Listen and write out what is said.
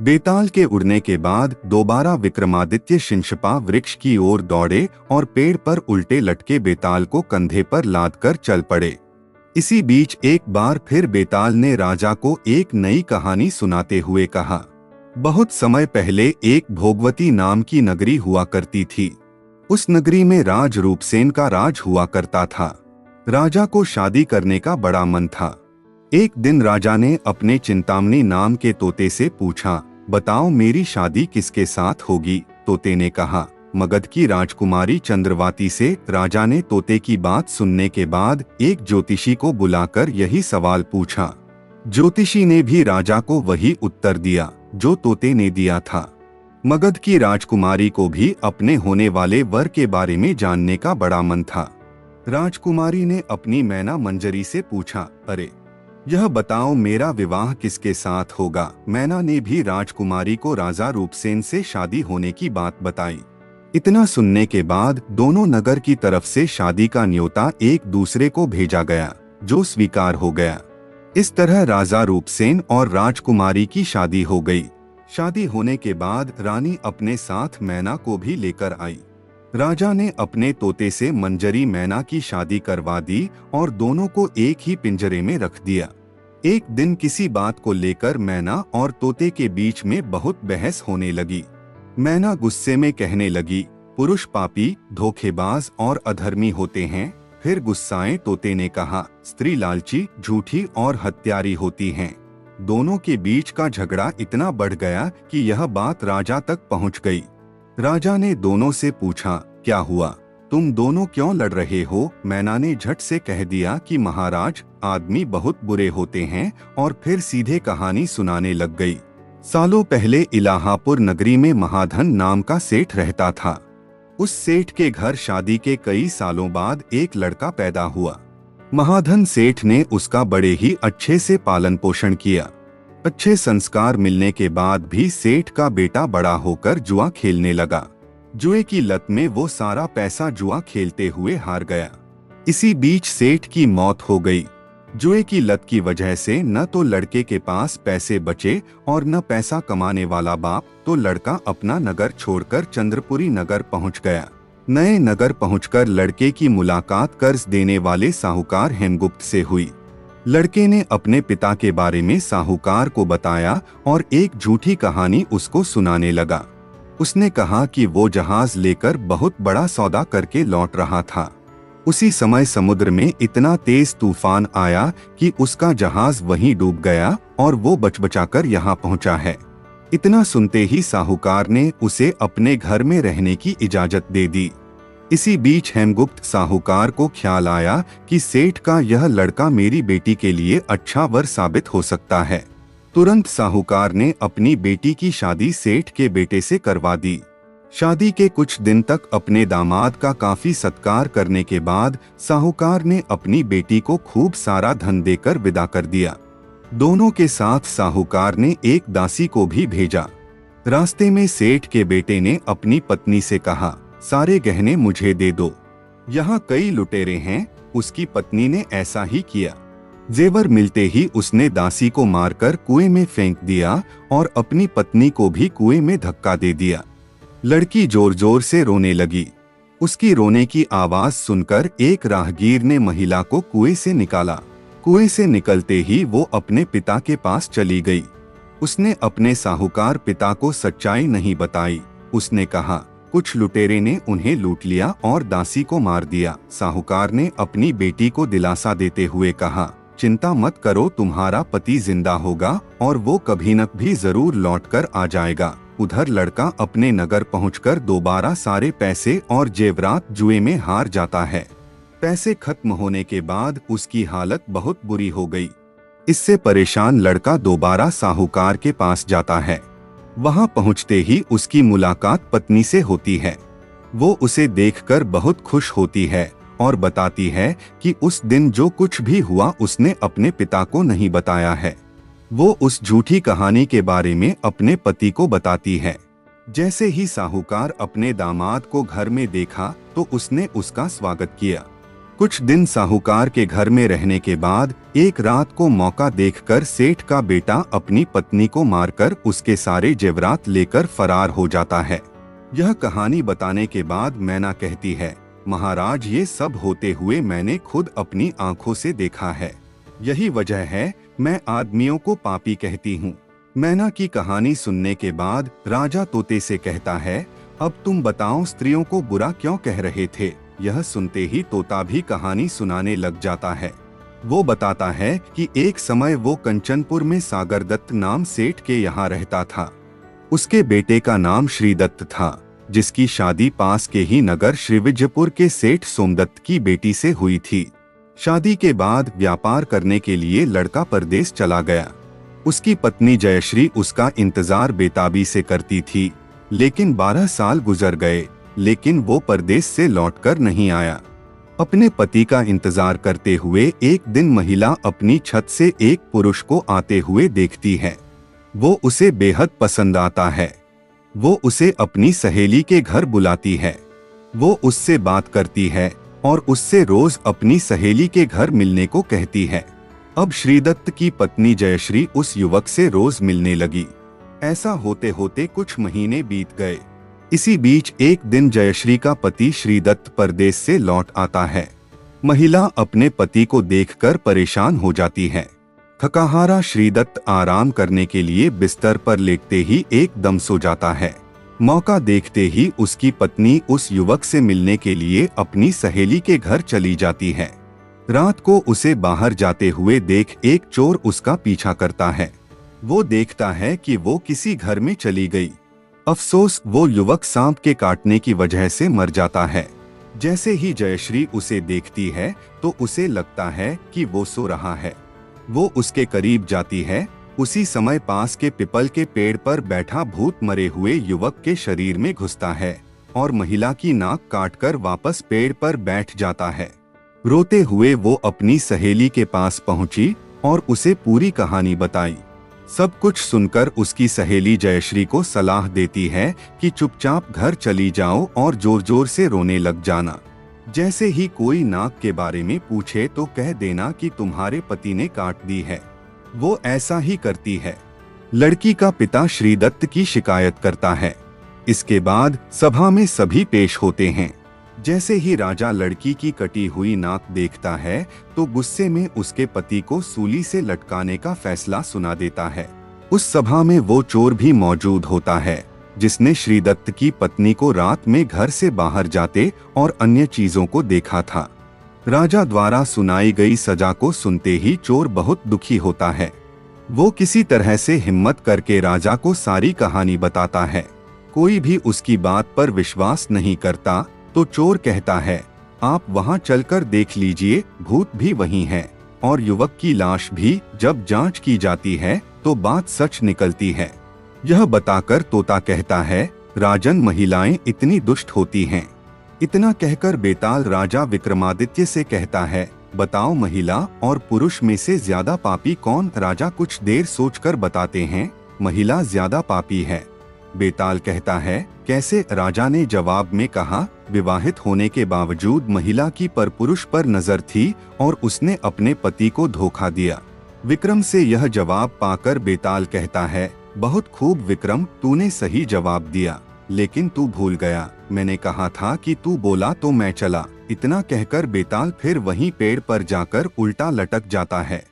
बेताल के उड़ने के बाद दोबारा विक्रमादित्य शिंशपा वृक्ष की ओर दौड़े और पेड़ पर उल्टे लटके बेताल को कंधे पर लाद कर चल पड़े। इसी बीच एक बार फिर बेताल ने राजा को एक नई कहानी सुनाते हुए कहा, बहुत समय पहले एक भोगवती नाम की नगरी हुआ करती थी। उस नगरी में राज रूपसेन का राज हुआ करता था। राजा को शादी करने का बड़ा मन था। एक दिन राजा ने अपने चिंतामणि नाम के तोते से पूछा, बताओ मेरी शादी किसके साथ होगी? तोते ने कहा, मगध की राजकुमारी चंद्रवाती से। राजा ने तोते की बात सुनने के बाद एक ज्योतिषी को बुलाकर यही सवाल पूछा। ज्योतिषी ने भी राजा को वही उत्तर दिया जो तोते ने दिया था। मगध की राजकुमारी को भी अपने होने वाले वर के बारे में जानने का बड़ा मन था। राजकुमारी ने अपनी मैना मंजरी से पूछा, अरे यह बताओ मेरा विवाह किसके साथ होगा? मैना ने भी राजकुमारी को राजा रूपसेन से शादी होने की बात बताई। इतना सुनने के बाद दोनों नगर की तरफ से शादी का न्योता एक दूसरे को भेजा गया, जो स्वीकार हो गया। इस तरह राजा रूपसेन और राजकुमारी की शादी हो गई। शादी होने के बाद रानी अपने साथ मैना को भी लेकर आई। राजा ने अपने तोते से मंजरी मैना की शादी करवा दी और दोनों को एक ही पिंजरे में रख दिया। एक दिन किसी बात को लेकर मैना और तोते के बीच में बहुत बहस होने लगी। मैना गुस्से में कहने लगी, पुरुष पापी, धोखेबाज और अधर्मी होते हैं। फिर गुस्साए तोते ने कहा, स्त्री लालची, झूठी और हत्यारी होती हैं। दोनों के बीच का झगड़ा इतना बढ़ गया कि यह बात राजा तक पहुंच गई। राजा ने दोनों से पूछा, क्या हुआ? तुम दोनों क्यों लड़ रहे हो? मैना ने झट से कह दिया कि महाराज, आदमी बहुत बुरे होते हैं, और फिर सीधे कहानी सुनाने लग गई। सालों पहले इलाहापुर नगरी में महाधन नाम का सेठ रहता था। उस सेठ के घर शादी के कई सालों बाद एक लड़का पैदा हुआ। महाधन सेठ ने उसका बड़े ही अच्छे से पालन पोषण किया। अच्छे संस्कार मिलने के बाद भी सेठ का बेटा बड़ा होकर जुआ खेलने लगा। जुए की लत में वो सारा पैसा जुआ खेलते हुए हार गया। इसी बीच सेठ की मौत हो गई। जुए की लत की वजह से न तो लड़के के पास पैसे बचे और न पैसा कमाने वाला बाप, तो लड़का अपना नगर छोड़कर चंद्रपुरी नगर पहुंच गया। नए नगर पहुंचकर लड़के की मुलाकात कर्ज देने वाले साहूकार हेमगुप्त से हुई। लड़के ने अपने पिता के बारे में साहूकार को बताया और एक झूठी कहानी उसको सुनाने लगा। उसने कहा कि वो जहाज लेकर बहुत बड़ा सौदा करके लौट रहा था। उसी समय समुद्र में इतना तेज तूफान आया कि उसका जहाज वहीं डूब गया और वो बच-बचाकर यहाँ पहुँचा है। इतना सुनते ही साहूकार ने उसे अपने घर में रहने की इजाजत दे दी। इसी बीच हेमगुप्त साहूकार को ख्याल आया कि सेठ का यह लड़का मेरी बेटी के लिए अच्छा वर साबित हो सकता है। तुरंत साहूकार ने अपनी बेटी की शादी सेठ के बेटे से करवा दी। शादी के कुछ दिन तक अपने दामाद का काफी सत्कार करने के बाद साहूकार ने अपनी बेटी को खूब सारा धन देकर विदा कर दिया। दोनों के साथ साहूकार ने एक दासी को भी भेजा। रास्ते में सेठ के बेटे ने अपनी पत्नी से कहा, सारे गहने मुझे दे दो, यहाँ कई लुटेरे हैं। उसकी पत्नी ने ऐसा ही किया। जेवर मिलते ही उसने दासी को मारकर कुएं में फेंक दिया और अपनी पत्नी को भी कुएं में धक्का दे दिया। लड़की जोर जोर से रोने लगी। उसकी रोने की आवाज सुनकर एक राहगीर ने महिला को कुएं से निकाला। कुएं से निकलते ही वो अपने पिता के पास चली गई। उसने अपने साहूकार पिता को सच्चाई नहीं बताई। उसने कहा, कुछ लुटेरे ने उन्हें लूट लिया और दासी को मार दिया। साहूकार ने अपनी बेटी को दिलासा देते हुए कहा, चिंता मत करो, तुम्हारा पति जिंदा होगा और वो कभी न भी जरूर लौटकर आ जाएगा। उधर लड़का अपने नगर पहुंचकर दोबारा सारे पैसे और जेवरात जुए में हार जाता है। पैसे खत्म होने के बाद उसकी हालत बहुत बुरी हो गई। इससे परेशान लड़का दोबारा साहूकार के पास जाता है। वहां पहुंचते ही उसकी मुलाकात पत्नी से होती है। वो उसे देखकर बहुत खुश होती है और बताती है कि उस दिन जो कुछ भी हुआ उसने अपने पिता को नहीं बताया है। वो उस झूठी कहानी के बारे में अपने पति को बताती है। जैसे ही साहूकार अपने दामाद को घर में देखा तो उसने उसका स्वागत किया। कुछ दिन साहूकार के घर में रहने के बाद एक रात को मौका देखकर सेठ का बेटा अपनी पत्नी को मारकर उसके सारे जेवरात लेकर फरार हो जाता है। यह कहानी बताने के बाद मैना कहती है, महाराज ये सब होते हुए मैंने खुद अपनी आंखों से देखा है। यही वजह है मैं आदमियों को पापी कहती हूँ। मैना की कहानी सुनने के बाद राजा तोते से कहता है, अब तुम बताओ स्त्रियों को बुरा क्यों कह रहे थे। यह सुनते ही तोता भी कहानी सुनाने लग जाता है। वो बताता है कि एक समय वो कंचनपुर में सागरदत्त नाम सेठ के यहाँ रहता था। उसके बेटे का नाम श्रीदत्त था, जिसकी शादी पास के ही नगर श्रीविजयपुर के सेठ सोमदत्त की बेटी से हुई थी। शादी के बाद व्यापार करने के लिए लड़का परदेश चला गया। उसकी पत्नी जयश्री उसका इंतजार बेताबी से करती थी, लेकिन 12 साल गुजर गए, लेकिन वो परदेश से लौटकर नहीं आया। अपने पति का इंतजार करते हुए एक दिन महिला अपनी छत से एक पुरुष को आते हुए देखती है। वो उसे बेहद पसंद आता है। वो उसे अपनी सहेली के घर बुलाती है। वो उससे बात करती है और उससे रोज अपनी सहेली के घर मिलने को कहती है। अब श्रीदत्त की पत्नी जयश्री उस युवक से रोज मिलने लगी। ऐसा होते होते कुछ महीने बीत गए। इसी बीच एक दिन जयश्री का पति श्रीदत्त परदेश से लौट आता है। महिला अपने पति को देखकर परेशान हो जाती है। थकाहारा श्रीदत्त आराम करने के लिए बिस्तर पर लेटते ही एकदम सो जाता है। मौका देखते ही उसकी पत्नी उस युवक से मिलने के लिए अपनी सहेली के घर चली जाती है। रात को उसे बाहर जाते हुए देख एक चोर उसका पीछा करता है। वो देखता है कि वो किसी घर में चली गई। अफसोस वो युवक सांप के काटने की वजह से मर जाता है। जैसे ही जयश्री उसे देखती है तो उसे लगता है कि वो सो रहा है। वो उसके करीब जाती है। उसी समय पास के पीपल के पेड़ पर बैठा भूत मरे हुए युवक के शरीर में घुसता है और महिला की नाक काटकर वापस पेड़ पर बैठ जाता है। रोते हुए वो अपनी सहेली के पास पहुंची और उसे पूरी कहानी बताई। सब कुछ सुनकर उसकी सहेली जयश्री को सलाह देती है कि चुपचाप घर चली जाओ और जोर जोर से रोने लग जाना। जैसे ही कोई नाक के बारे में पूछे तो कह देना कि तुम्हारे पति ने काट दी है। वो ऐसा ही करती है। लड़की का पिता श्रीदत्त की शिकायत करता है। इसके बाद सभा में सभी पेश होते हैं। जैसे ही राजा लड़की की कटी हुई नाक देखता है तो गुस्से में उसके पति को सूली से लटकाने का फैसला सुना देता है। उस सभा में वो चोर भी मौजूद होता है जिसने श्रीदत्त की पत्नी को रात में घर से बाहर जाते और अन्य चीजों को देखा था। राजा द्वारा सुनाई गई सजा को सुनते ही चोर बहुत दुखी होता है। वो किसी तरह से हिम्मत करके राजा को सारी कहानी बताता है। कोई भी उसकी बात पर विश्वास नहीं करता तो चोर कहता है, आप वहां चलकर देख लीजिए, भूत भी वहीं है और युवक की लाश भी। जब जांच की जाती है तो बात सच निकलती है। यह बताकर तोता कहता है, राजन महिलाएं इतनी दुष्ट होती हैं। इतना कहकर बेताल राजा विक्रमादित्य से कहता है, बताओ महिला और पुरुष में से ज्यादा पापी कौन। राजा कुछ देर सोचकर बताते हैं, महिला ज्यादा पापी है। बेताल कहता है, कैसे। राजा ने जवाब में कहा, विवाहित होने के बावजूद महिला की परपुरुष पर नजर थी और उसने अपने पति को धोखा दिया। विक्रम से यह जवाब पाकर बेताल कहता है, बहुत खूब विक्रम, तूने सही जवाब दिया, लेकिन तू भूल गया। मैंने कहा था कि तू बोला तो मैं चला। इतना कहकर बेताल फिर वहीं पेड़ पर जाकर उल्टा लटक जाता है।